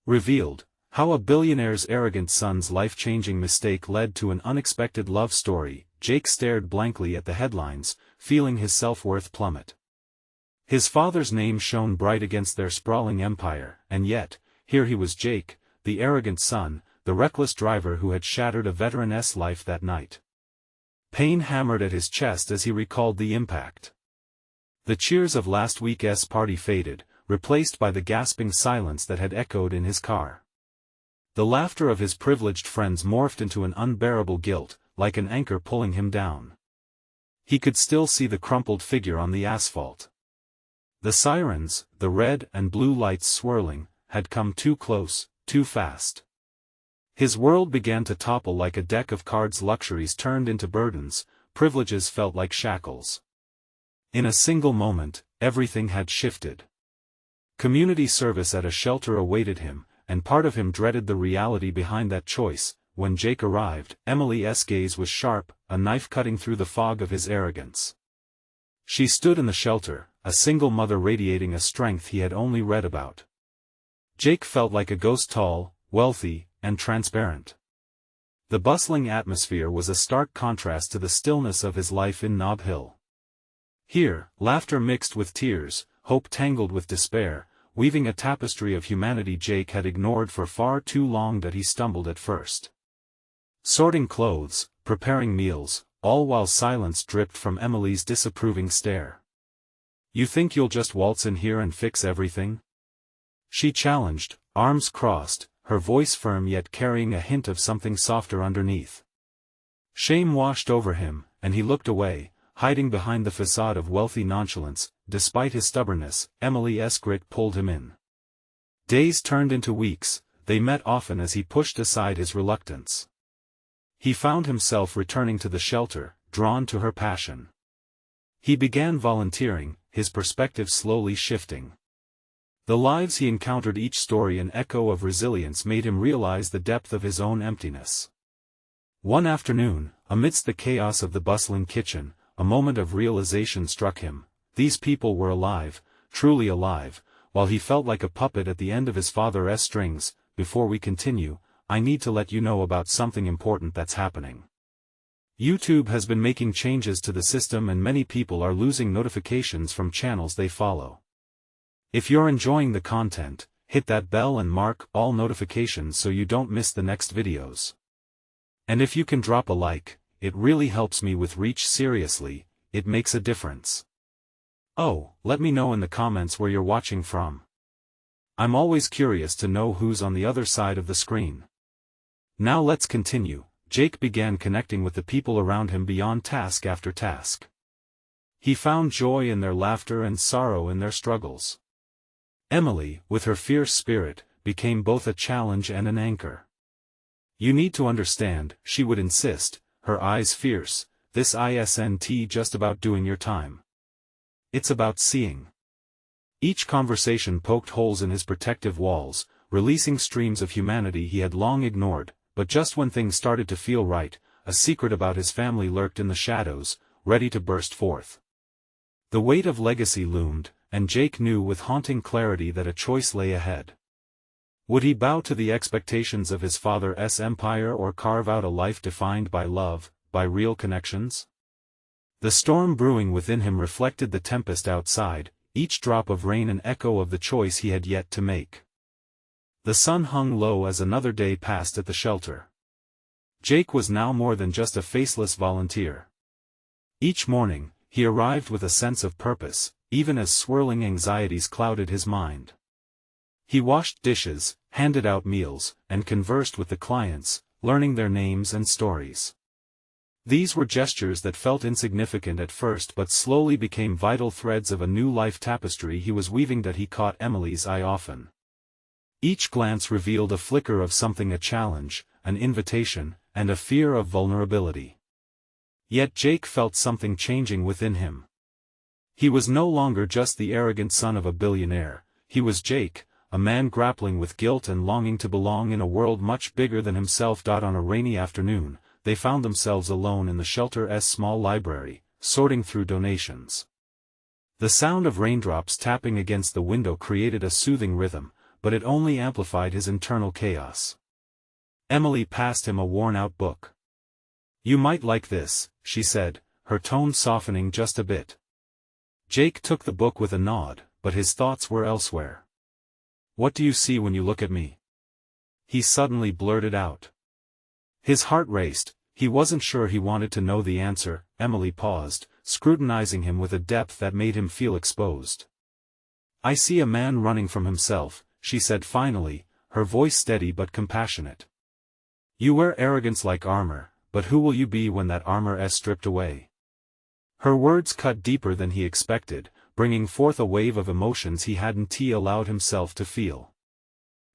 Revealed, how a billionaire's arrogant son's life-changing mistake led to an unexpected love story. Jake stared blankly at the headlines, feeling his self-worth plummet. His father's name shone bright against their sprawling empire, and yet, here he was Jake, the arrogant son, the reckless driver who had shattered a veteran's life that night. Pain hammered at his chest as he recalled the impact. The cheers of last week's party faded, replaced by the gasping silence that had echoed in his car. The laughter of his privileged friends morphed into an unbearable guilt, like an anchor pulling him down. He could still see the crumpled figure on the asphalt. The sirens, the red and blue lights swirling, had come too close, too fast. His world began to topple like a deck of cards. Luxuries turned into burdens, privileges felt like shackles. In a single moment, everything had shifted. Community service at a shelter awaited him, and part of him dreaded the reality behind that choice. When Jake arrived, Emily's gaze was sharp, a knife cutting through the fog of his arrogance. She stood in the shelter, a single mother radiating a strength he had only read about. Jake felt like a ghost, tall, wealthy, and transparent. The bustling atmosphere was a stark contrast to the stillness of his life in Nob Hill. Here, laughter mixed with tears, hope tangled with despair, weaving a tapestry of humanity Jake had ignored for far too long that he stumbled at first. Sorting clothes, preparing meals, all while silence dripped from Emily's disapproving stare. "You think you'll just waltz in here and fix everything?" she challenged, arms crossed, her voice firm yet carrying a hint of something softer underneath. Shame washed over him, and he looked away, hiding behind the facade of wealthy nonchalance. Despite his stubbornness, Emily's grit pulled him in. Days turned into weeks, they met often as he pushed aside his reluctance. He found himself returning to the shelter, drawn to her passion. He began volunteering, his perspective slowly shifting. The lives he encountered, each story an echo of resilience, made him realize the depth of his own emptiness. One afternoon, amidst the chaos of the bustling kitchen, a moment of realization struck him. These people were alive, truly alive, while he felt like a puppet at the end of his father's strings. Before we continue, I need to let you know about something important that's happening. YouTube has been making changes to the system and many people are losing notifications from channels they follow. If you're enjoying the content, hit that bell and mark all notifications so you don't miss the next videos. And if you can drop a like, it really helps me with reach. Seriously, it makes a difference. Oh, let me know in the comments where you're watching from. I'm always curious to know who's on the other side of the screen. Now let's continue. Jake began connecting with the people around him beyond task after task. He found joy in their laughter and sorrow in their struggles. Emily, with her fierce spirit, became both a challenge and an anchor. "You need to understand," she would insist, her eyes fierce, "this isn't just about doing your time. It's about seeing." Each conversation poked holes in his protective walls, releasing streams of humanity he had long ignored. But just when things started to feel right, a secret about his family lurked in the shadows, ready to burst forth. The weight of legacy loomed, and Jake knew with haunting clarity that a choice lay ahead. Would he bow to the expectations of his father's empire or carve out a life defined by love, by real connections? The storm brewing within him reflected the tempest outside, each drop of rain an echo of the choice he had yet to make. The sun hung low as another day passed at the shelter. Jake was now more than just a faceless volunteer. Each morning, he arrived with a sense of purpose, even as swirling anxieties clouded his mind. He washed dishes, handed out meals, and conversed with the clients, learning their names and stories. These were gestures that felt insignificant at first but slowly became vital threads of a new life tapestry he was weaving. That he caught Emily's eye often. Each glance revealed a flicker of something, a challenge, an invitation, and a fear of vulnerability. Yet Jake felt something changing within him. He was no longer just the arrogant son of a billionaire, he was Jake, a man grappling with guilt and longing to belong in a world much bigger than himself. On a rainy afternoon, they found themselves alone in the shelter's small library, sorting through donations. The sound of raindrops tapping against the window created a soothing rhythm, but it only amplified his internal chaos. Emily passed him a worn-out book. "You might like this," she said, her tone softening just a bit. Jake took the book with a nod, but his thoughts were elsewhere. "What do you see when you look at me?" he suddenly blurted out. His heart raced. He wasn't sure he wanted to know the answer. Emily paused, scrutinizing him with a depth that made him feel exposed. "I see a man running from himself," she said finally, her voice steady but compassionate. "You wear arrogance like armor, but who will you be when that armor is stripped away?" Her words cut deeper than he expected, bringing forth a wave of emotions he hadn't allowed himself to feel.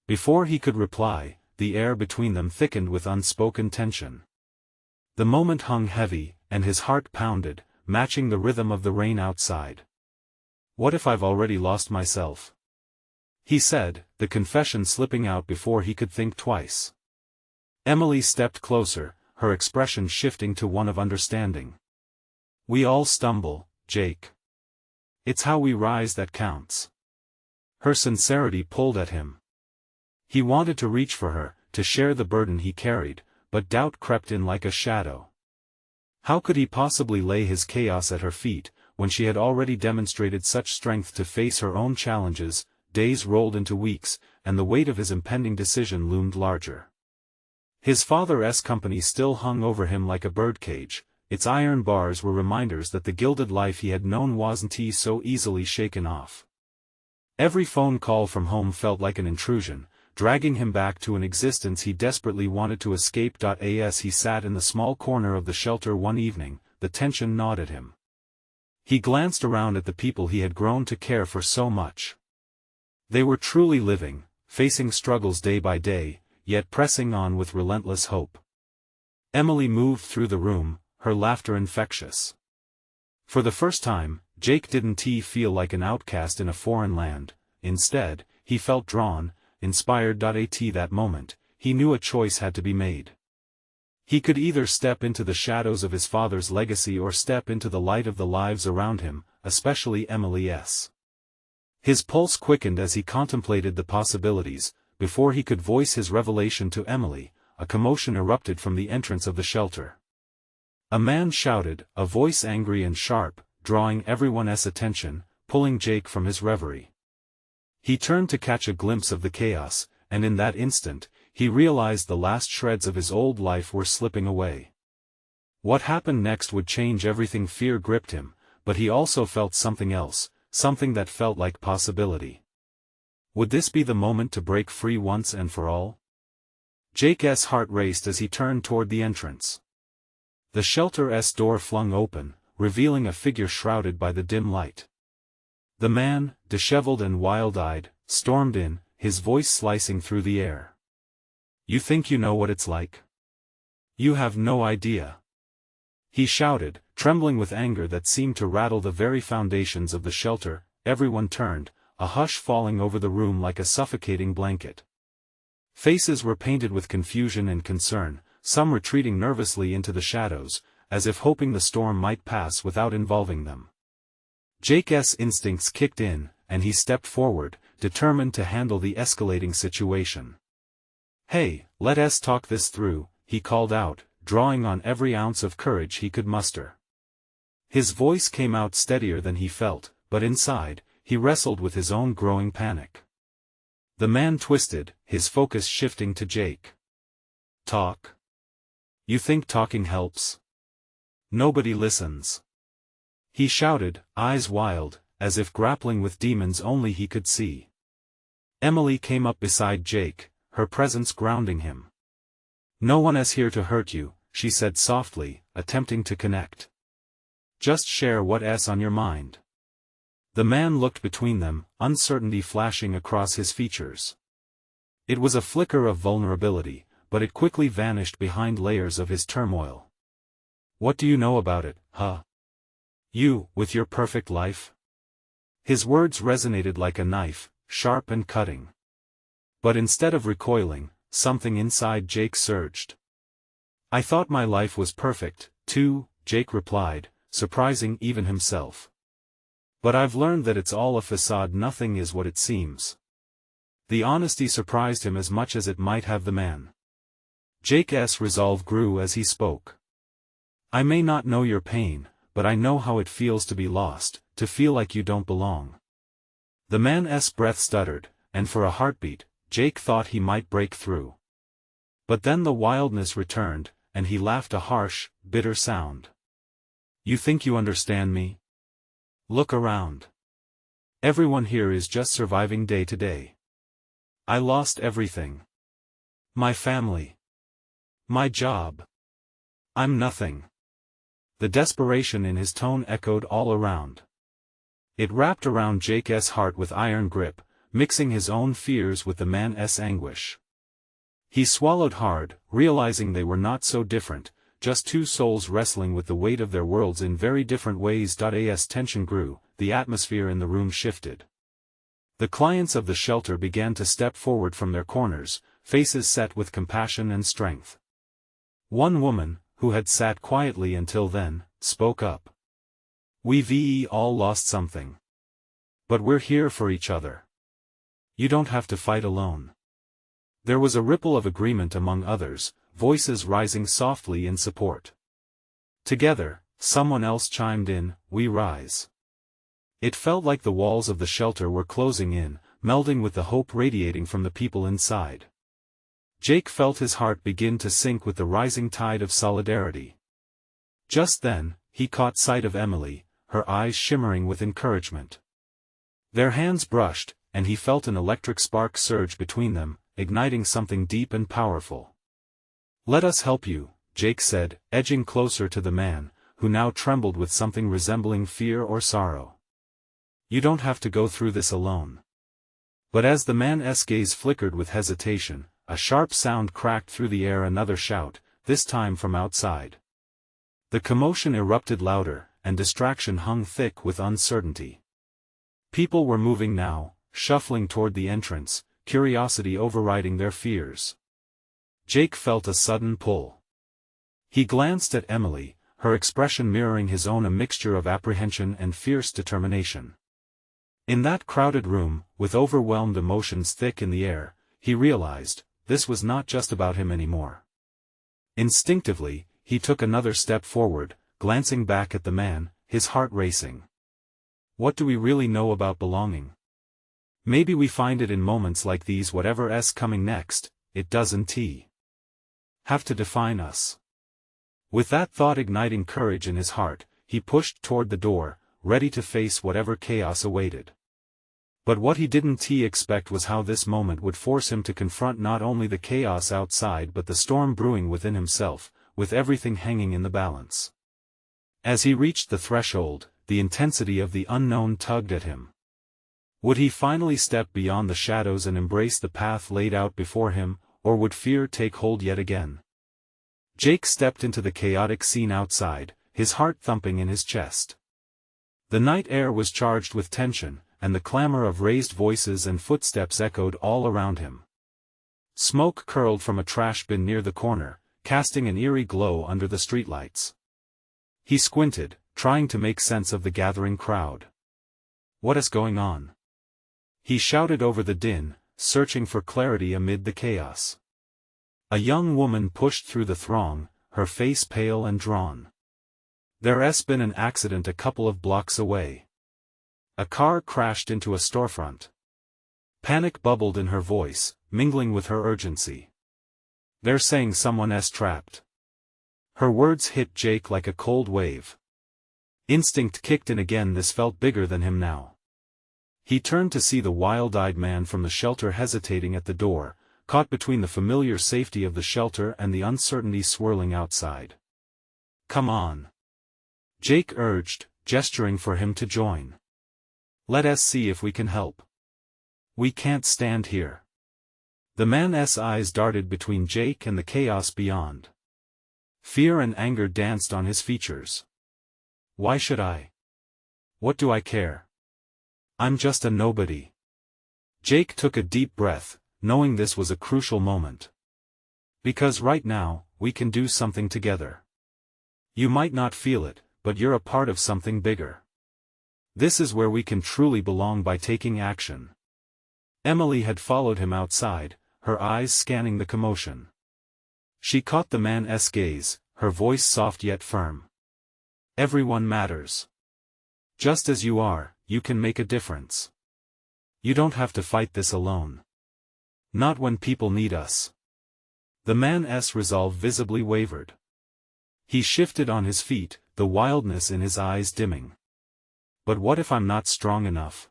Before he could reply, the air between them thickened with unspoken tension. The moment hung heavy, and his heart pounded, matching the rhythm of the rain outside. "What if I've already lost myself?" he said, the confession slipping out before he could think twice. Emily stepped closer, her expression shifting to one of understanding. "We all stumble, Jake. It's how we rise that counts." Her sincerity pulled at him. He wanted to reach for her, to share the burden he carried, but doubt crept in like a shadow. How could he possibly lay his chaos at her feet, when she had already demonstrated such strength to face her own challenges? Days rolled into weeks, and the weight of his impending decision loomed larger. His father's company still hung over him like a birdcage. Its iron bars were reminders that the gilded life he had known wasn't so easily shaken off. Every phone call from home felt like an intrusion, dragging him back to an existence he desperately wanted to escape. As he sat in the small corner of the shelter one evening, the tension gnawed at him. He glanced around at the people he had grown to care for so much. They were truly living, facing struggles day by day, yet pressing on with relentless hope. Emily moved through the room, her laughter infectious. For the first time, Jake didn't feel like an outcast in a foreign land. Instead, he felt drawn, inspired. At that moment, he knew a choice had to be made. He could either step into the shadows of his father's legacy or step into the light of the lives around him, especially Emily's. His pulse quickened as he contemplated the possibilities. Before he could voice his revelation to Emily, a commotion erupted from the entrance of the shelter. A man shouted, a voice angry and sharp, drawing everyone's attention, pulling Jake from his reverie. He turned to catch a glimpse of the chaos, and in that instant, he realized the last shreds of his old life were slipping away. What happened next would change everything. Fear gripped him, but he also felt something else, something that felt like possibility. Would this be the moment to break free once and for all? Jake's heart raced as he turned toward the entrance. The shelter's door flung open, revealing a figure shrouded by the dim light. The man, disheveled and wild-eyed, stormed in, his voice slicing through the air. "You think you know what it's like? You have no idea," he shouted, trembling with anger that seemed to rattle the very foundations of the shelter. Everyone turned, a hush falling over the room like a suffocating blanket. Faces were painted with confusion and concern, some retreating nervously into the shadows, as if hoping the storm might pass without involving them. Jake's instincts kicked in, and he stepped forward, determined to handle the escalating situation. "Hey, let's talk this through," he called out, drawing on every ounce of courage he could muster. His voice came out steadier than he felt, but inside, he wrestled with his own growing panic. The man twisted, his focus shifting to Jake. "Talk? You think talking helps? Nobody listens," he shouted, eyes wild, as if grappling with demons only he could see. Emily came up beside Jake, her presence grounding him. "No one is here to hurt you," she said softly, attempting to connect. "Just share what's on your mind." The man looked between them, uncertainty flashing across his features. It was a flicker of vulnerability, but it quickly vanished behind layers of his turmoil. "What do you know about it, huh? You, with your perfect life?" His words resonated like a knife, sharp and cutting. But instead of recoiling, something inside Jake surged. "I thought my life was perfect, too," Jake replied, surprising even himself. "But I've learned that it's all a facade. Nothing is what it seems." The honesty surprised him as much as it might have the man. Jake's resolve grew as he spoke. I may not know your pain, but I know how it feels to be lost, to feel like you don't belong. The man's breath stuttered, and for a heartbeat, Jake thought he might break through. But then the wildness returned, and he laughed a harsh, bitter sound. You think you understand me? Look around. Everyone here is just surviving day to day. I lost everything. My family. My job. I'm nothing. The desperation in his tone echoed all around. It wrapped around Jake's heart with iron grip, mixing his own fears with the man's anguish. He swallowed hard, realizing they were not so different, just two souls wrestling with the weight of their worlds in very different ways. As tension grew, the atmosphere in the room shifted. The clients of the shelter began to step forward from their corners, faces set with compassion and strength. One woman, who had sat quietly until then, spoke up. We've all lost something. But we're here for each other. You don't have to fight alone. There was a ripple of agreement among others, voices rising softly in support. Together, someone else chimed in, we rise. It felt like the walls of the shelter were closing in, melding with the hope radiating from the people inside. Jake felt his heart begin to sink with the rising tide of solidarity. Just then, he caught sight of Emily, her eyes shimmering with encouragement. Their hands brushed, and he felt an electric spark surge between them, igniting something deep and powerful. Let us help you, Jake said, edging closer to the man, who now trembled with something resembling fear or sorrow. You don't have to go through this alone. But as the man's gaze flickered with hesitation, a sharp sound cracked through the air, another shout, this time from outside. The commotion erupted louder, and distraction hung thick with uncertainty. People were moving now, shuffling toward the entrance, curiosity overriding their fears. Jake felt a sudden pull. He glanced at Emily, her expression mirroring his own, a mixture of apprehension and fierce determination. In that crowded room, with overwhelmed emotions thick in the air, he realized, this was not just about him anymore. Instinctively, he took another step forward, glancing back at the man, his heart racing. What do we really know about belonging? Maybe we find it in moments like these. Whatever's coming next, it doesn't have to define us. With that thought igniting courage in his heart, he pushed toward the door, ready to face whatever chaos awaited. But what he didn't expect was how this moment would force him to confront not only the chaos outside but the storm brewing within himself, with everything hanging in the balance. As he reached the threshold, the intensity of the unknown tugged at him. Would he finally step beyond the shadows and embrace the path laid out before him, or would fear take hold yet again? Jake stepped into the chaotic scene outside, his heart thumping in his chest. The night air was charged with tension, and the clamor of raised voices and footsteps echoed all around him. Smoke curled from a trash bin near the corner, casting an eerie glow under the streetlights. He squinted, trying to make sense of the gathering crowd. What is going on? He shouted over the din, searching for clarity amid the chaos. A young woman pushed through the throng, her face pale and drawn. There's been an accident a couple of blocks away. A car crashed into a storefront. Panic bubbled in her voice, mingling with her urgency. They're saying someone's trapped. Her words hit Jake like a cold wave. Instinct kicked in again. This felt bigger than him now. He turned to see the wild-eyed man from the shelter hesitating at the door, caught between the familiar safety of the shelter and the uncertainty swirling outside. Come on. Jake urged, gesturing for him to join. Let us see if we can help. We can't stand here. The man's eyes darted between Jake and the chaos beyond. Fear and anger danced on his features. Why should I? What do I care? I'm just a nobody. Jake took a deep breath, knowing this was a crucial moment. Because right now, we can do something together. You might not feel it, but you're a part of something bigger. This is where we can truly belong, by taking action. Emily had followed him outside, her eyes scanning the commotion. She caught the man's gaze, her voice soft yet firm. "Everyone matters. Just as you are, you can make a difference. You don't have to fight this alone. Not when people need us." The man's resolve visibly wavered. He shifted on his feet, the wildness in his eyes dimming. "But what if I'm not strong enough?"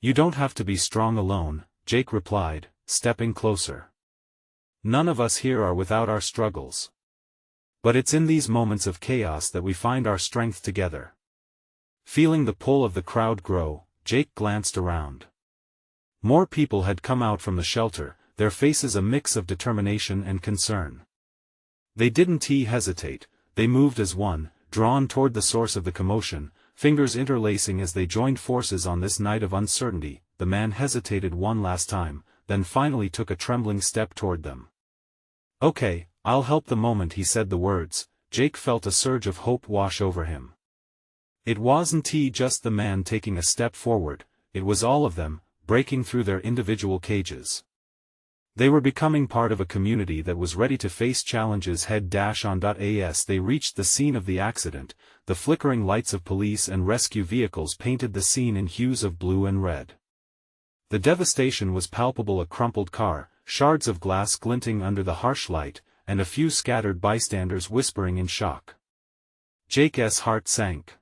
"You don't have to be strong alone," Jake replied, stepping closer. "None of us here are without our struggles. But it's in these moments of chaos that we find our strength together." Feeling the pull of the crowd grow, Jake glanced around. More people had come out from the shelter, their faces a mix of determination and concern. They didn't hesitate, they moved as one, drawn toward the source of the commotion, fingers interlacing as they joined forces on this night of uncertainty. The man hesitated one last time, then finally took a trembling step toward them. "Okay, I'll help." The moment he said the words, Jake felt a surge of hope wash over him. It wasn't just the man taking a step forward, it was all of them, breaking through their individual cages. They were becoming part of a community that was ready to face challenges head-on. As they reached the scene of the accident, the flickering lights of police and rescue vehicles painted the scene in hues of blue and red. The devastation was palpable: a crumpled car, shards of glass glinting under the harsh light, and a few scattered bystanders whispering in shock. Jake's heart sank.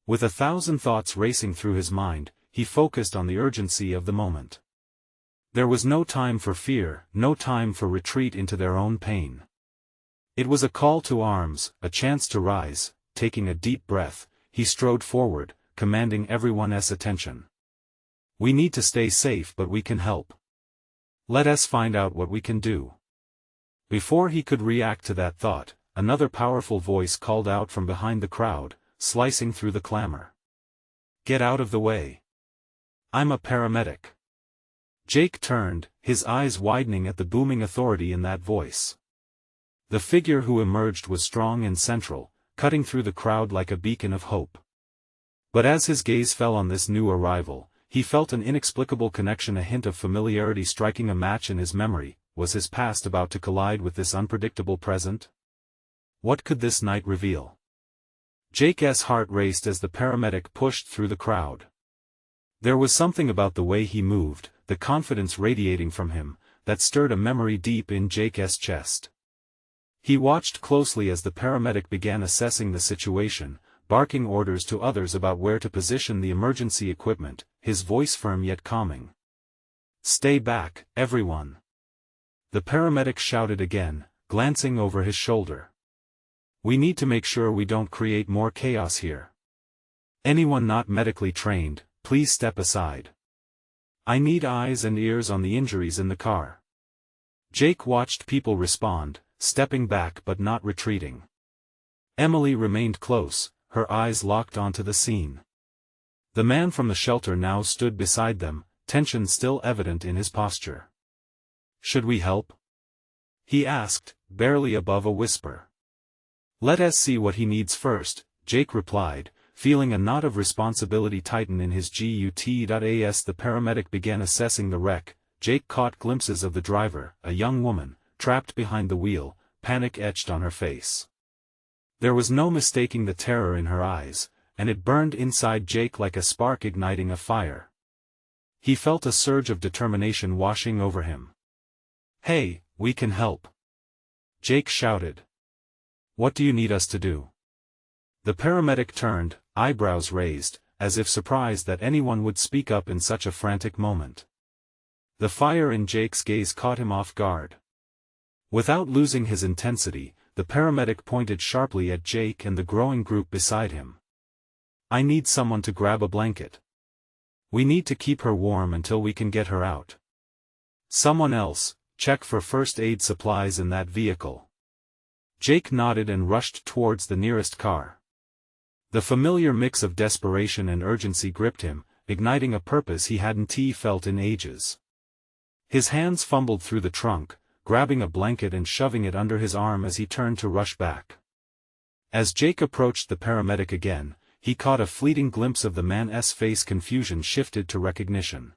With 1,000 thoughts racing through his mind, he focused on the urgency of the moment. There was no time for fear, no time for retreat into their own pain. It was a call to arms, a chance to rise. Taking a deep breath, he strode forward, commanding everyone's attention. "We need to stay safe, but we can help. Let us find out what we can do." Before he could react to that thought, another powerful voice called out from behind the crowd, slicing through the clamor. "Get out of the way. I'm a paramedic." Jake turned, his eyes widening at the booming authority in that voice. The figure who emerged was strong and central, cutting through the crowd like a beacon of hope. But as his gaze fell on this new arrival, he felt an inexplicable connection, a hint of familiarity striking a match in his memory. Was his past about to collide with this unpredictable present? What could this night reveal? Jake's heart raced as the paramedic pushed through the crowd. There was something about the way he moved, the confidence radiating from him, that stirred a memory deep in Jake's chest. He watched closely as the paramedic began assessing the situation, barking orders to others about where to position the emergency equipment, his voice firm yet calming. "Stay back, everyone." The paramedic shouted again, glancing over his shoulder. "We need to make sure we don't create more chaos here. Anyone not medically trained, please step aside. I need eyes and ears on the injuries in the car." Jake watched people respond, stepping back but not retreating. Emily remained close, her eyes locked onto the scene. The man from the shelter now stood beside them, tension still evident in his posture. "Should we help?" he asked, barely above a whisper. "Let us see what he needs first," Jake replied, feeling a knot of responsibility tighten in his gut. As the paramedic began assessing the wreck, Jake caught glimpses of the driver, a young woman, trapped behind the wheel, panic etched on her face. There was no mistaking the terror in her eyes, and it burned inside Jake like a spark igniting a fire. He felt a surge of determination washing over him. "Hey, we can help!" Jake shouted. "What do you need us to do?" The paramedic turned, eyebrows raised, as if surprised that anyone would speak up in such a frantic moment. The fire in Jake's gaze caught him off guard. Without losing his intensity, the paramedic pointed sharply at Jake and the growing group beside him. "I need someone to grab a blanket. We need to keep her warm until we can get her out. Someone else, check for first aid supplies in that vehicle." Jake nodded and rushed towards the nearest car. The familiar mix of desperation and urgency gripped him, igniting a purpose he hadn't felt in ages. His hands fumbled through the trunk, grabbing a blanket and shoving it under his arm as he turned to rush back. As Jake approached the paramedic again, he caught a fleeting glimpse of the man's face. Confusion shifted to recognition.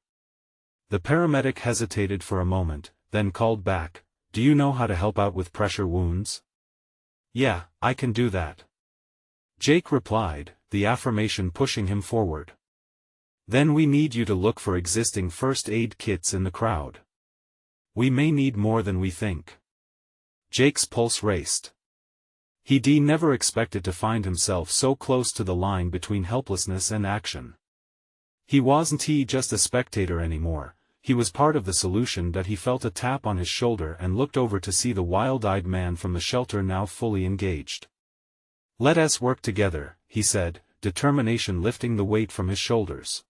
The paramedic hesitated for a moment, then called back, "Do you know how to help out with pressure wounds?" "Yeah, I can do that," Jake replied, the affirmation pushing him forward. "Then we need you to look for existing first aid kits in the crowd. We may need more than we think." Jake's pulse raced. He'd never expected to find himself so close to the line between helplessness and action. He wasn't just a spectator anymore, he was part of the solution. That he felt a tap on his shoulder and looked over to see the wild-eyed man from the shelter now fully engaged. "Let us work together," he said, determination lifting the weight from his shoulders.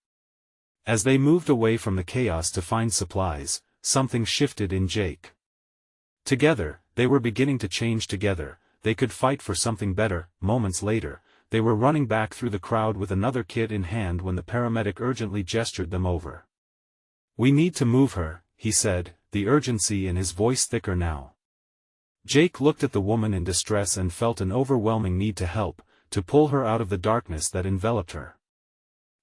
As they moved away from the chaos to find supplies, something shifted in Jake. Together, they were beginning to change together. They could fight for something better. Moments later, they were running back through the crowd with another kit in hand when the paramedic urgently gestured them over. "We need to move her," he said, the urgency in his voice thicker now. Jake looked at the woman in distress and felt an overwhelming need to help, to pull her out of the darkness that enveloped her.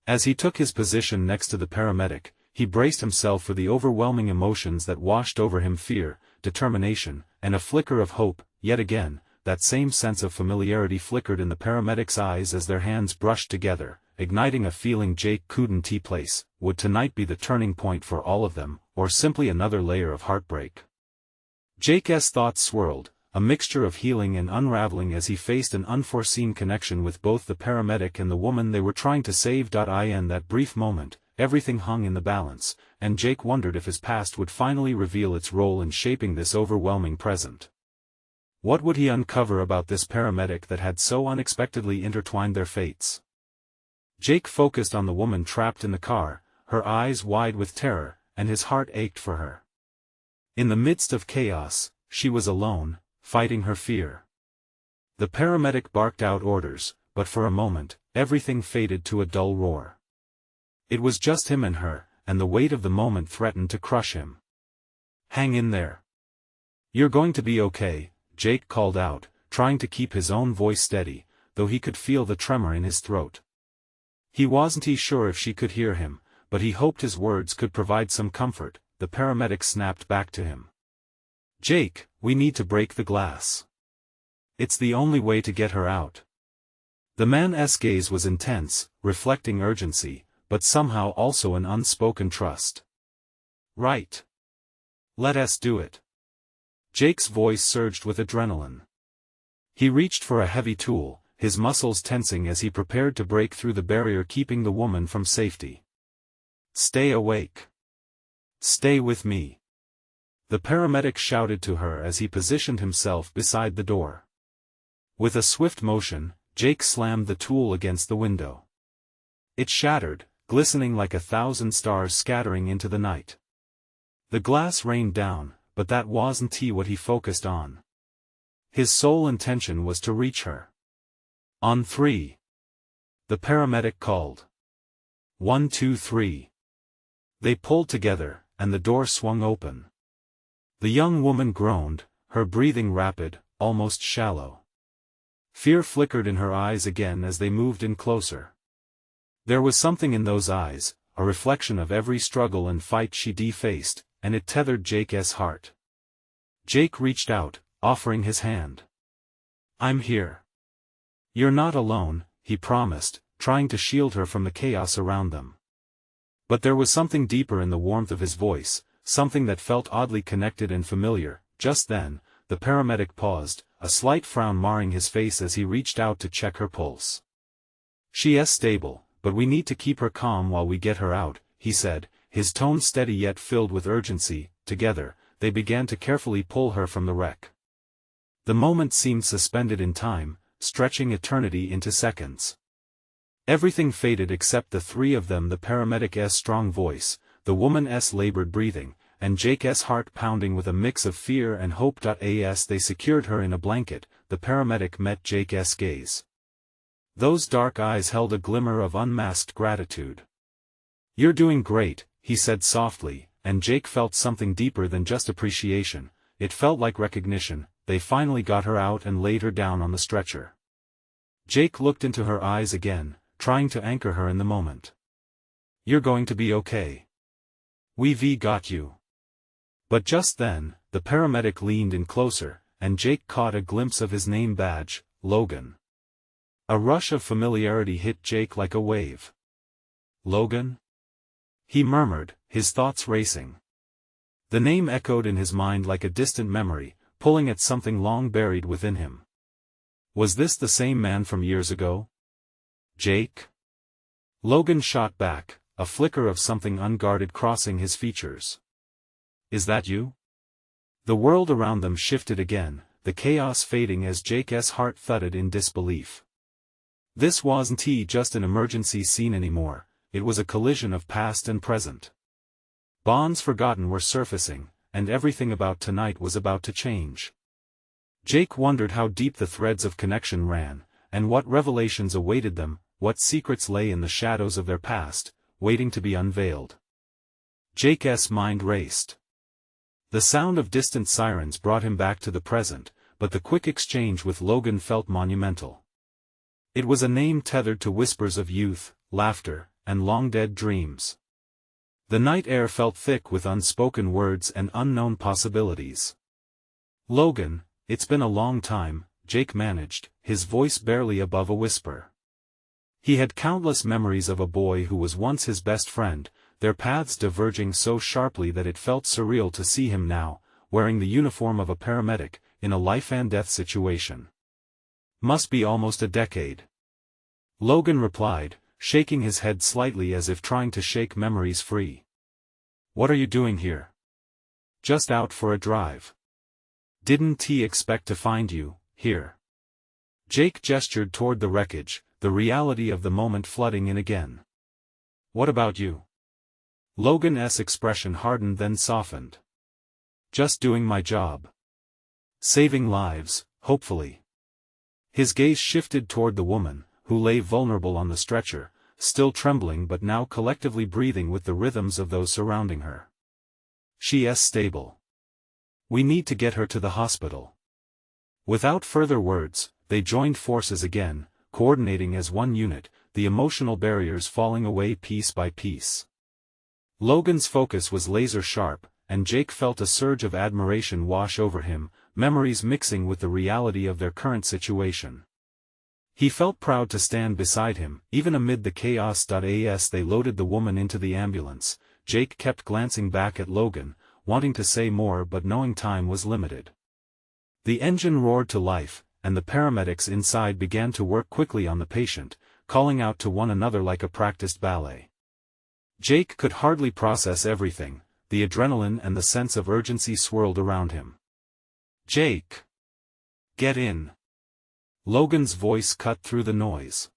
As he took his position next to the paramedic, he braced himself for the overwhelming emotions that washed over him: fear, determination, and a flicker of hope. Yet again, that same sense of familiarity flickered in the paramedic's eyes as their hands brushed together, igniting a feeling Jake couldn't place. Would tonight be the turning point for all of them, or simply another layer of heartbreak? Jake's thoughts swirled, a mixture of healing and unraveling as he faced an unforeseen connection with both the paramedic and the woman they were trying to save. In that brief moment, everything hung in the balance, and Jake wondered if his past would finally reveal its role in shaping this overwhelming present. What would he uncover about this paramedic that had so unexpectedly intertwined their fates? Jake focused on the woman trapped in the car, her eyes wide with terror, and his heart ached for her. In the midst of chaos, she was alone, fighting her fear. The paramedic barked out orders, but for a moment, everything faded to a dull roar. It was just him and her, and the weight of the moment threatened to crush him. "Hang in there. You're going to be okay," Jake called out, trying to keep his own voice steady, though he could feel the tremor in his throat. He wasn't sure if she could hear him, but he hoped his words could provide some comfort. The paramedic snapped back to him. "Jake, we need to break the glass. It's the only way to get her out." The man's gaze was intense, reflecting urgency, but somehow also an unspoken trust. "Right. Let us do it." Jake's voice surged with adrenaline. He reached for a heavy tool, his muscles tensing as he prepared to break through the barrier keeping the woman from safety. "Stay awake. Stay with me," the paramedic shouted to her as he positioned himself beside the door. With a swift motion, Jake slammed the tool against the window. It shattered, glistening like 1,000 stars scattering into the night. The glass rained down, but that wasn't what he focused on. His sole intention was to reach her. "On 3. The paramedic called. 1, 2, 3. They pulled together, and the door swung open. The young woman groaned, her breathing rapid, almost shallow. Fear flickered in her eyes again as they moved in closer. There was something in those eyes, a reflection of every struggle and fight she'd faced, and it tethered Jake's heart. Jake reached out, offering his hand. "I'm here. You're not alone," he promised, trying to shield her from the chaos around them. But there was something deeper in the warmth of his voice, something that felt oddly connected and familiar. Just then, the paramedic paused, a slight frown marring his face as he reached out to check her pulse. "She's stable, but we need to keep her calm while we get her out," he said, his tone steady yet filled with urgency. Together, they began to carefully pull her from the wreck. The moment seemed suspended in time, stretching eternity into seconds. Everything faded except the three of them: the paramedic's strong voice, the woman's labored breathing, and Jake's heart pounding with a mix of fear and hope. As they secured her in a blanket, the paramedic met Jake's gaze. Those dark eyes held a glimmer of unmasked gratitude. "You're doing great," he said softly, and Jake felt something deeper than just appreciation. It felt like recognition. They finally got her out and laid her down on the stretcher. Jake looked into her eyes again, trying to anchor her in the moment. "You're going to be okay. "We've got you." But just then, the paramedic leaned in closer, and Jake caught a glimpse of his name badge, Logan. A rush of familiarity hit Jake like a wave. "Logan?" he murmured, his thoughts racing. The name echoed in his mind like a distant memory, pulling at something long buried within him. Was this the same man from years ago? "Jake?" Logan shot back, a flicker of something unguarded crossing his features. "Is that you?" The world around them shifted again, the chaos fading as Jake's heart thudded in disbelief. This wasn't just an emergency scene anymore, it was a collision of past and present. Bonds forgotten were surfacing, and everything about tonight was about to change. Jake wondered how deep the threads of connection ran, and what revelations awaited them, what secrets lay in the shadows of their past, waiting to be unveiled. Jake's mind raced. The sound of distant sirens brought him back to the present, but the quick exchange with Logan felt monumental. It was a name tethered to whispers of youth, laughter, and long-dead dreams. The night air felt thick with unspoken words and unknown possibilities. "Logan, it's been a long time," Jake managed, his voice barely above a whisper. He had countless memories of a boy who was once his best friend, their paths diverging so sharply that it felt surreal to see him now, wearing the uniform of a paramedic, in a life-and-death situation. "Must be almost a decade." Logan replied, shaking his head slightly as if trying to shake memories free. "What are you doing here?" "Just out for a drive." "Didn't he expect to find you here?" Jake gestured toward the wreckage, the reality of the moment flooding in again. "What about you?" Logan's expression hardened then softened. "Just doing my job. Saving lives, hopefully." His gaze shifted toward the woman, who lay vulnerable on the stretcher, still trembling but now collectively breathing with the rhythms of those surrounding her. "She's stable. We need to get her to the hospital." Without further words, they joined forces again, coordinating as one unit, the emotional barriers falling away piece by piece. Logan's focus was laser-sharp, and Jake felt a surge of admiration wash over him, memories mixing with the reality of their current situation. He felt proud to stand beside him, even amid the chaos. As they loaded the woman into the ambulance, Jake kept glancing back at Logan, wanting to say more but knowing time was limited. The engine roared to life, and the paramedics inside began to work quickly on the patient, calling out to one another like a practiced ballet. Jake could hardly process everything, the adrenaline and the sense of urgency swirled around him. "Jake! Get in!" Logan's voice cut through the noise.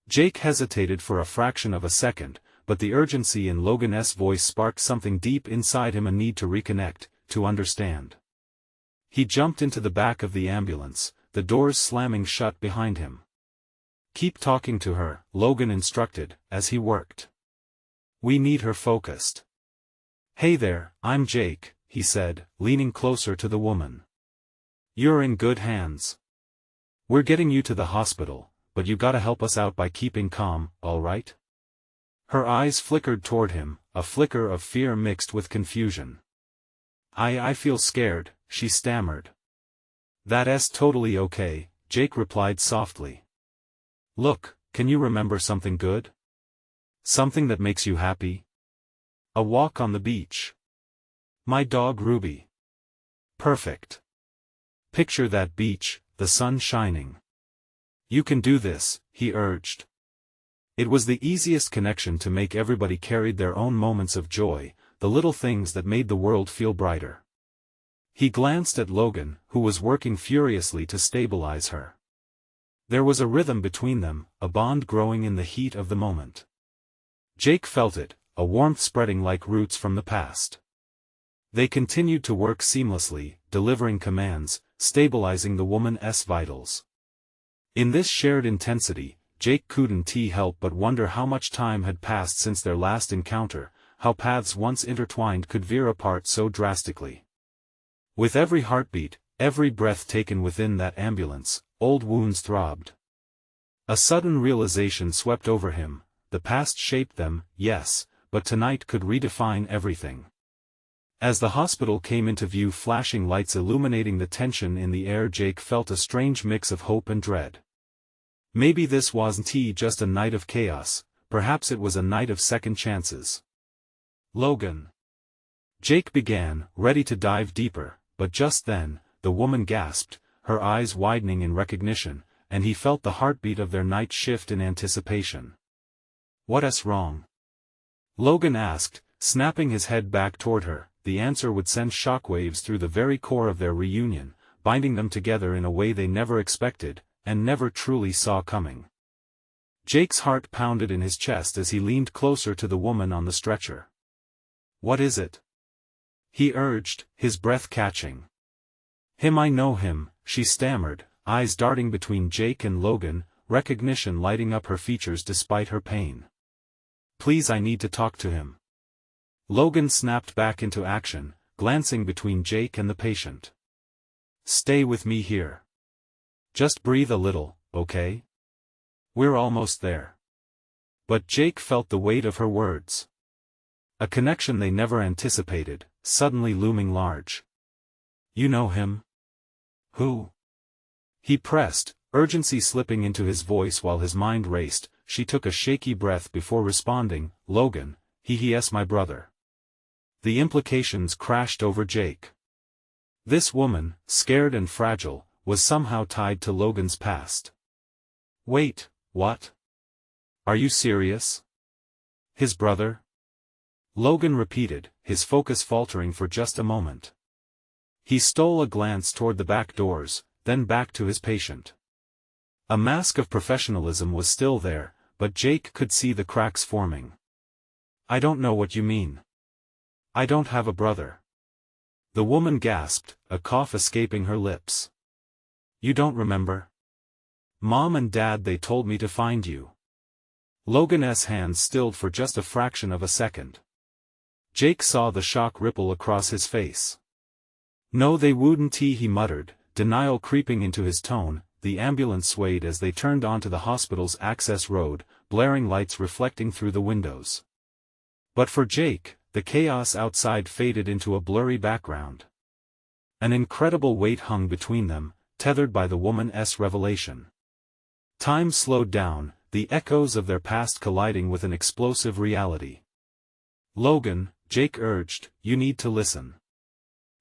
Jake hesitated for a fraction of a second, but the urgency in Logan's voice sparked something deep inside him, a need to reconnect, to understand. He jumped into the back of the ambulance, the doors slamming shut behind him. "Keep talking to her," Logan instructed, as he worked. "We need her focused." "Hey there, I'm Jake," he said, leaning closer to the woman. "You're in good hands. We're getting you to the hospital, but you gotta help us out by keeping calm, all right?" Her eyes flickered toward him, a flicker of fear mixed with confusion. I feel scared," she stammered. "That's totally okay," Jake replied softly. "Look, can you remember something good? Something that makes you happy? A walk on the beach. My dog Ruby. Perfect. Picture that beach, the sun shining. You can do this," he urged. It was the easiest connection to make. Everybody carried their own moments of joy, the little things that made the world feel brighter. He glanced at Logan, who was working furiously to stabilize her. There was a rhythm between them, a bond growing in the heat of the moment. Jake felt it, a warmth spreading like roots from the past. They continued to work seamlessly, delivering commands, stabilizing the woman's vitals. In this shared intensity, Jake couldn't help but wonder how much time had passed since their last encounter, how paths once intertwined could veer apart so drastically. With every heartbeat, every breath taken within that ambulance, old wounds throbbed. A sudden realization swept over him: the past shaped them, yes, but tonight could redefine everything. As the hospital came into view, flashing lights illuminating the tension in the air, Jake felt a strange mix of hope and dread. Maybe this wasn't just a night of chaos, perhaps it was a night of second chances. Logan. Jake began, ready to dive deeper, but just then, the woman gasped, her eyes widening in recognition, and he felt the heartbeat of their night shift in anticipation. "What's wrong?" Logan asked, snapping his head back toward her. The answer would send shockwaves through the very core of their reunion, binding them together in a way they never expected, and never truly saw coming. Jake's heart pounded in his chest as he leaned closer to the woman on the stretcher. "What is it?" he urged, his breath catching. I know him," she stammered, eyes darting between Jake and Logan, recognition lighting up her features despite her pain. "Please, I need to talk to him." Logan snapped back into action, glancing between Jake and the patient. "Stay with me here. Just breathe a little, okay? We're almost there." But Jake felt the weight of her words. A connection they never anticipated, suddenly looming large. "You know him?" "Who?" he pressed, urgency slipping into his voice while his mind raced. She took a shaky breath before responding, "Logan, he's my brother." The implications crashed over Jake. This woman, scared and fragile, was somehow tied to Logan's past. "Wait, what? Are you serious? His brother?" Logan repeated, his focus faltering for just a moment. He stole a glance toward the back doors, then back to his patient. A mask of professionalism was still there, but Jake could see the cracks forming. "I don't know what you mean. I don't have a brother." The woman gasped, a cough escaping her lips. "You don't remember? Mom and Dad, they told me to find you." Logan's hands stilled for just a fraction of a second. Jake saw the shock ripple across his face. "No, they wouldn't," he muttered, denial creeping into his tone. The ambulance swayed as they turned onto the hospital's access road, blaring lights reflecting through the windows. But for Jake, the chaos outside faded into a blurry background. An incredible weight hung between them, tethered by the woman's revelation. Time slowed down, the echoes of their past colliding with an explosive reality. "Logan," Jake urged, "you need to listen.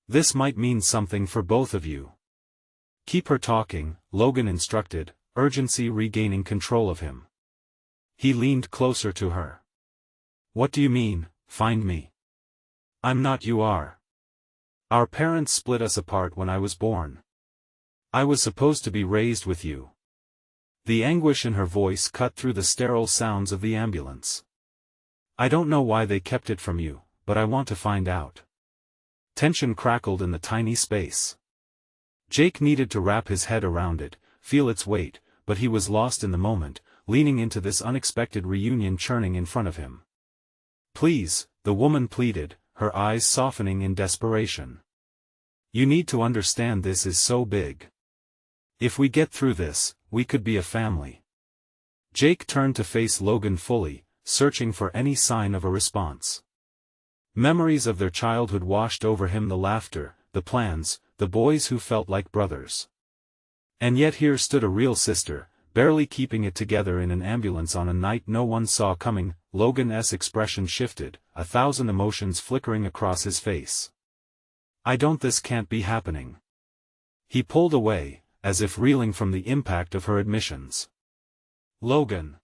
This might mean something for both of you." "Keep her talking," Logan instructed, urgency regaining control of him. He leaned closer to her. "What do you mean, find me? I'm not. You are. Our parents split us apart when I was born. I was supposed to be raised with you." The anguish in her voice cut through the sterile sounds of the ambulance. "I don't know why they kept it from you, but I want to find out." Tension crackled in the tiny space. Jake needed to wrap his head around it, feel its weight, but he was lost in the moment, leaning into this unexpected reunion churning in front of him. "Please," the woman pleaded, her eyes softening in desperation. "You need to understand, this is so big. If we get through this, we could be a family." Jake turned to face Logan fully, searching for any sign of a response. Memories of their childhood washed over him, the laughter, the plans, the boys who felt like brothers. And yet here stood a real sister, barely keeping it together in an ambulance on a night no one saw coming. Logan's expression shifted, 1,000 emotions flickering across his face. This can't be happening." He pulled away, as if reeling from the impact of her admissions. "Logan,"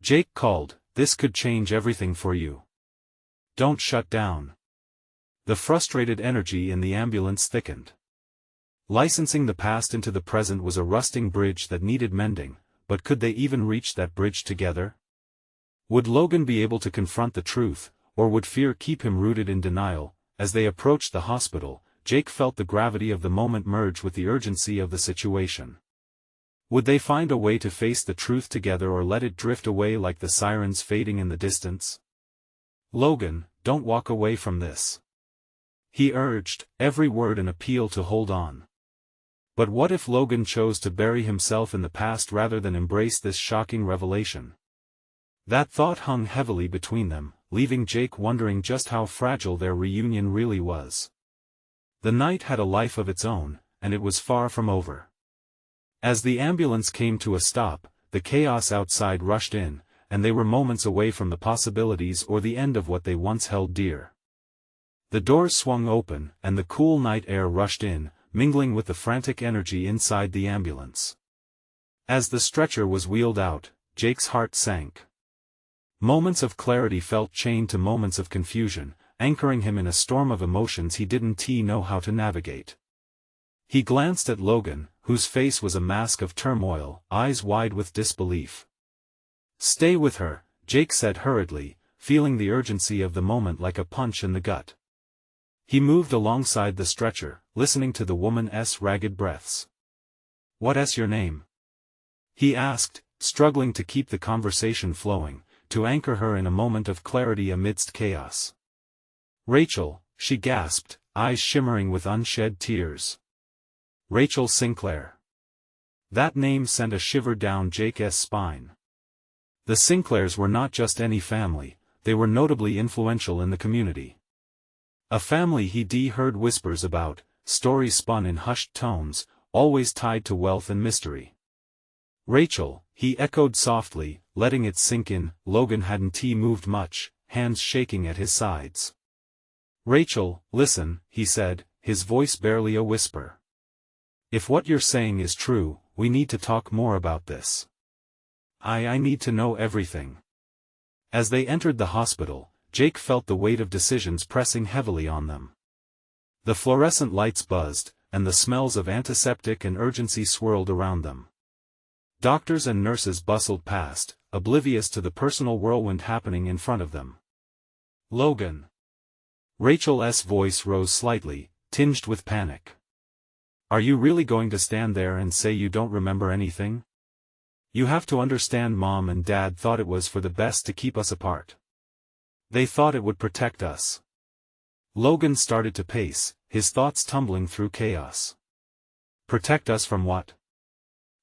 Jake called, "this could change everything for you. Don't shut down." The frustrated energy in the ambulance thickened. Licensing the past into the present was a rusting bridge that needed mending, but could they even reach that bridge together? Would Logan be able to confront the truth, or would fear keep him rooted in denial? As they approached the hospital, Jake felt the gravity of the moment merge with the urgency of the situation. Would they find a way to face the truth together, or let it drift away like the sirens fading in the distance? "Logan, don't walk away from this," he urged, every word an appeal to hold on. But what if Logan chose to bury himself in the past rather than embrace this shocking revelation? That thought hung heavily between them, leaving Jake wondering just how fragile their reunion really was. The night had a life of its own, and it was far from over. As the ambulance came to a stop, the chaos outside rushed in, and they were moments away from the possibilities or the end of what they once held dear. The doors swung open, and the cool night air rushed in, mingling with the frantic energy inside the ambulance. As the stretcher was wheeled out, Jake's heart sank. Moments of clarity felt chained to moments of confusion, anchoring him in a storm of emotions he didn't know how to navigate. He glanced at Logan, whose face was a mask of turmoil, eyes wide with disbelief. "Stay with her," Jake said hurriedly, feeling the urgency of the moment like a punch in the gut. He moved alongside the stretcher, listening to the woman's ragged breaths. "What's your name?" he asked, struggling to keep the conversation flowing, to anchor her in a moment of clarity amidst chaos. "Rachel," she gasped, eyes shimmering with unshed tears. "Rachel Sinclair." That name sent a shiver down Jake's spine. The Sinclairs were not just any family, they were notably influential in the community. A family he'd heard whispers about, stories spun in hushed tones, always tied to wealth and mystery. "Rachel," he echoed softly, letting it sink in. Logan hadn't moved much, hands shaking at his sides. "Rachel, listen," he said, his voice barely a whisper. "If what you're saying is true, we need to talk more about this. I need to know everything." As they entered the hospital, Jake felt the weight of decisions pressing heavily on them. The fluorescent lights buzzed, and the smells of antiseptic and urgency swirled around them. Doctors and nurses bustled past, oblivious to the personal whirlwind happening in front of them. "Logan." Rachel's voice rose slightly, tinged with panic. "Are you really going to stand there and say you don't remember anything? You have to understand, Mom and Dad thought it was for the best to keep us apart. They thought it would protect us." Logan started to pace, his thoughts tumbling through chaos. "Protect us from what?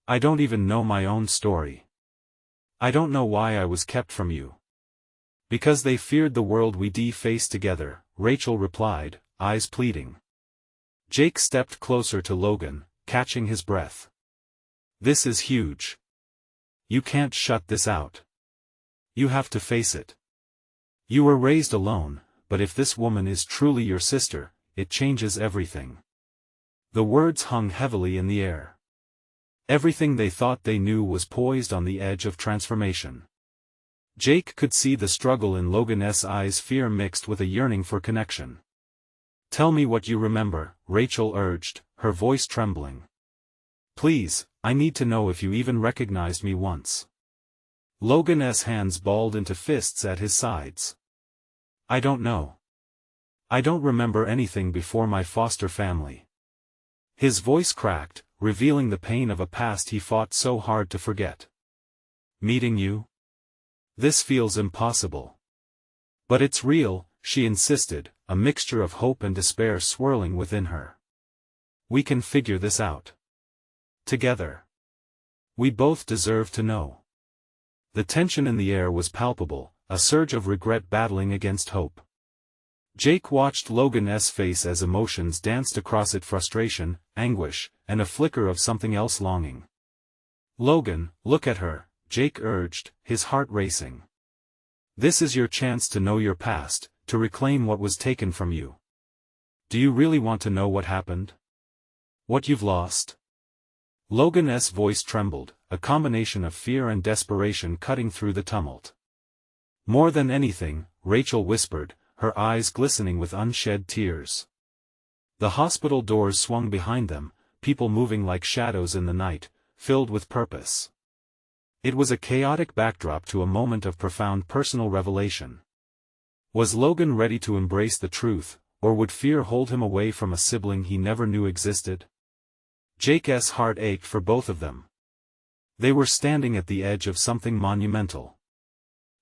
I don't even know my own story. I don't know why I was kept from you." "Because they feared the world we'd face together," Rachel replied, eyes pleading. Jake stepped closer to Logan, catching his breath. "This is huge. You can't shut this out. You have to face it. You were raised alone, but if this woman is truly your sister, it changes everything." The words hung heavily in the air. Everything they thought they knew was poised on the edge of transformation. Jake could see the struggle in Logan's eyes, fear mixed with a yearning for connection. "Tell me what you remember," Rachel urged, her voice trembling. "Please, I need to know if you even recognized me once." Logan's hands balled into fists at his sides. "I don't know. I don't remember anything before my foster family." His voice cracked, revealing the pain of a past he fought so hard to forget. "Meeting you? This feels impossible." "But it's real," she insisted, a mixture of hope and despair swirling within her. "We can figure this out. Together. We both deserve to know." The tension in the air was palpable, a surge of regret battling against hope. Jake watched Logan's face as emotions danced across it: frustration, anguish, and a flicker of something else: longing. "Logan, look at her," Jake urged, his heart racing. "This is your chance to know your past, to reclaim what was taken from you. Do you really want to know what happened? What you've lost?" Logan's voice trembled, a combination of fear and desperation cutting through the tumult. "More than anything," Rachel whispered, her eyes glistening with unshed tears. The hospital doors swung behind them, people moving like shadows in the night, filled with purpose. It was a chaotic backdrop to a moment of profound personal revelation. Was Logan ready to embrace the truth, or would fear hold him away from a sibling he never knew existed? Jake's heart ached for both of them. They were standing at the edge of something monumental.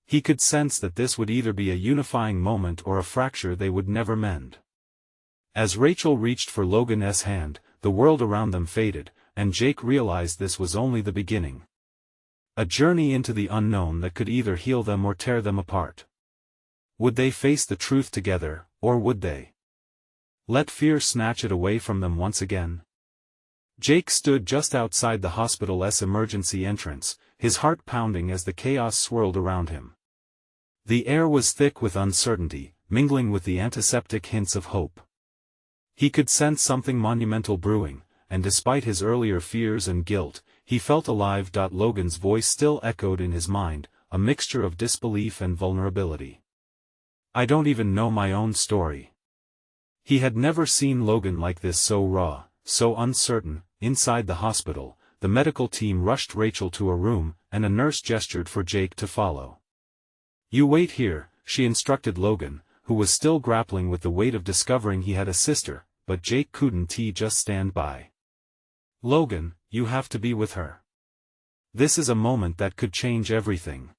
He could sense that this would either be a unifying moment or a fracture they would never mend. As Rachel reached for Logan's hand, the world around them faded, and Jake realized this was only the beginning. A journey into the unknown that could either heal them or tear them apart. Would they face the truth together, or would they let fear snatch it away from them once again? Jake stood just outside the hospital's emergency entrance, his heart pounding as the chaos swirled around him. The air was thick with uncertainty, mingling with the antiseptic hints of hope. He could sense something monumental brewing, and despite his earlier fears and guilt, he felt alive. Logan's voice still echoed in his mind, a mixture of disbelief and vulnerability. I don't even know my own story. He had never seen Logan like this, so raw, so uncertain. Inside the hospital, the medical team rushed Rachel to a room, and a nurse gestured for Jake to follow. You wait here, she instructed Logan, who was still grappling with the weight of discovering he had a sister, but Jake couldn't just stand by. Logan, you have to be with her. This is a moment that could change everything.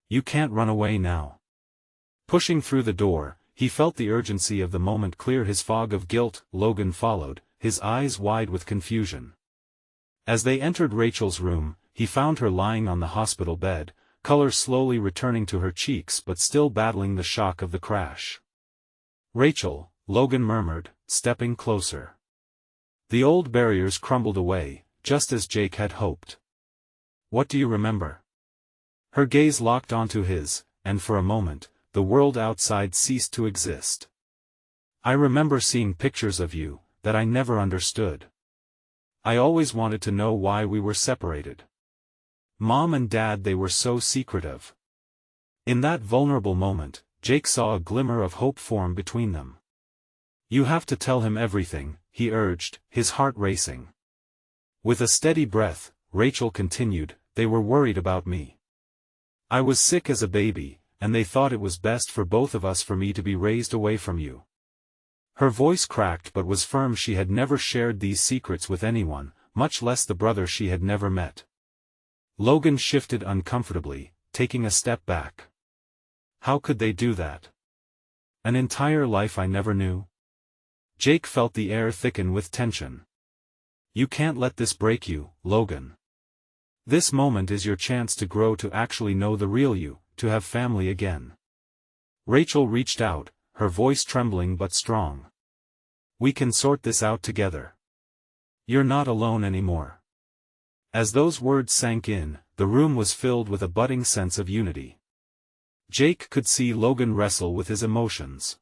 You can't run away now. Pushing through the door, he felt the urgency of the moment clear his fog of guilt. Logan followed, his eyes wide with confusion. As they entered Rachel's room, he found her lying on the hospital bed, color slowly returning to her cheeks but still battling the shock of the crash. Rachel, Logan murmured, stepping closer. The old barriers crumbled away, just as Jake had hoped. What do you remember? Her gaze locked onto his, and for a moment, the world outside ceased to exist. I remember seeing pictures of you that I never understood. I always wanted to know why we were separated. Mom and Dad, they were so secretive. In that vulnerable moment, Jake saw a glimmer of hope form between them. You have to tell him everything, he urged, his heart racing. With a steady breath, Rachel continued, they were worried about me. I was sick as a baby, and they thought it was best for both of us for me to be raised away from you. Her voice cracked but was firm. She had never shared these secrets with anyone, much less the brother she had never met. Logan shifted uncomfortably, taking a step back. How could they do that? An entire life I never knew? Jake felt the air thicken with tension. You can't let this break you, Logan. This moment is your chance to grow, to actually know the real you, to have family again. Rachel reached out, her voice trembling but strong. We can sort this out together. You're not alone anymore. As those words sank in, the room was filled with a budding sense of unity. Jake could see Logan wrestle with his emotions.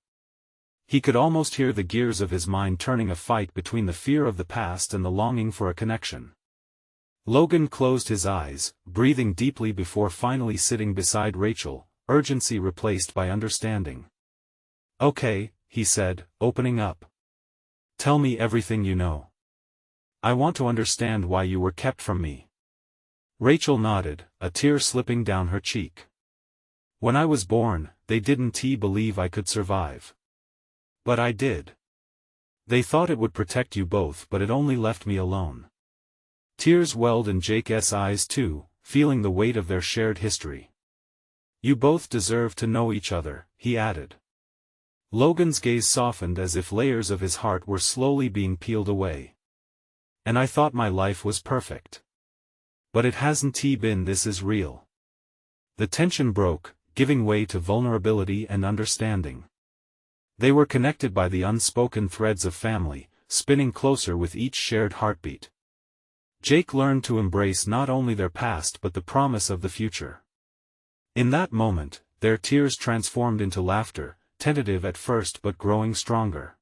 He could almost hear the gears of his mind turning, a fight between the fear of the past and the longing for a connection. Logan closed his eyes, breathing deeply before finally sitting beside Rachel, urgency replaced by understanding. Okay, he said, opening up. Tell me everything you know. I want to understand why you were kept from me. Rachel nodded, a tear slipping down her cheek. When I was born, they didn't believe I could survive. But I did. They thought it would protect you both, but it only left me alone. Tears welled in Jake's eyes too, feeling the weight of their shared history. You both deserve to know each other, he added. Logan's gaze softened as if layers of his heart were slowly being peeled away. And I thought my life was perfect. But it hasn't been. This is real. The tension broke, giving way to vulnerability and understanding. They were connected by the unspoken threads of family, spinning closer with each shared heartbeat. Jake learned to embrace not only their past but the promise of the future. In that moment, their tears transformed into laughter, tentative at first but growing stronger.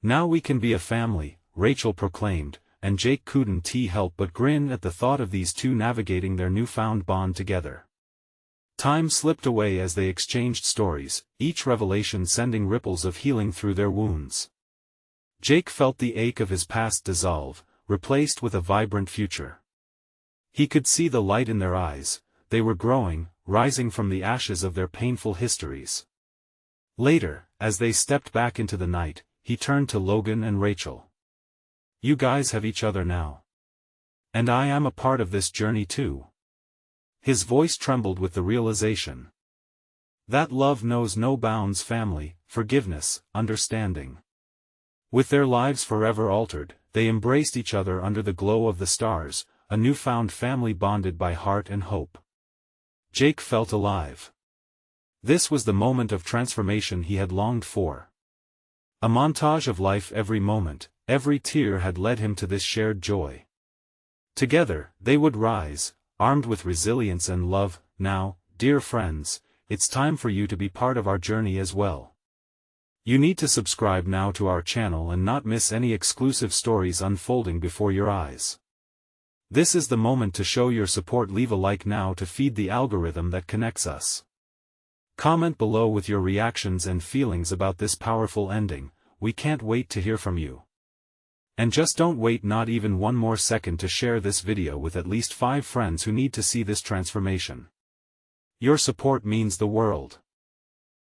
Now we can be a family, Rachel proclaimed, and Jake couldn't help but grin at the thought of these two navigating their newfound bond together. Time slipped away as they exchanged stories, each revelation sending ripples of healing through their wounds. Jake felt the ache of his past dissolve, replaced with a vibrant future. He could see the light in their eyes, they were growing, rising from the ashes of their painful histories. Later, as they stepped back into the night, he turned to Logan and Rachel. You guys have each other now. And I am a part of this journey too. His voice trembled with the realization. That love knows no bounds, family, forgiveness, understanding. With their lives forever altered, they embraced each other under the glow of the stars, a newfound family bonded by heart and hope. Jake felt alive. This was the moment of transformation he had longed for. A montage of life every moment, every tear had led him to this shared joy. Together, they would rise, armed with resilience and love. Now, dear friends, it's time for you to be part of our journey as well. You need to subscribe now to our channel and not miss any exclusive stories unfolding before your eyes. This is the moment to show your support. Leave a like now to feed the algorithm that connects us. Comment below with your reactions and feelings about this powerful ending. We can't wait to hear from you. And just don't wait not even one more second to share this video with at least 5 friends who need to see this transformation. Your support means the world.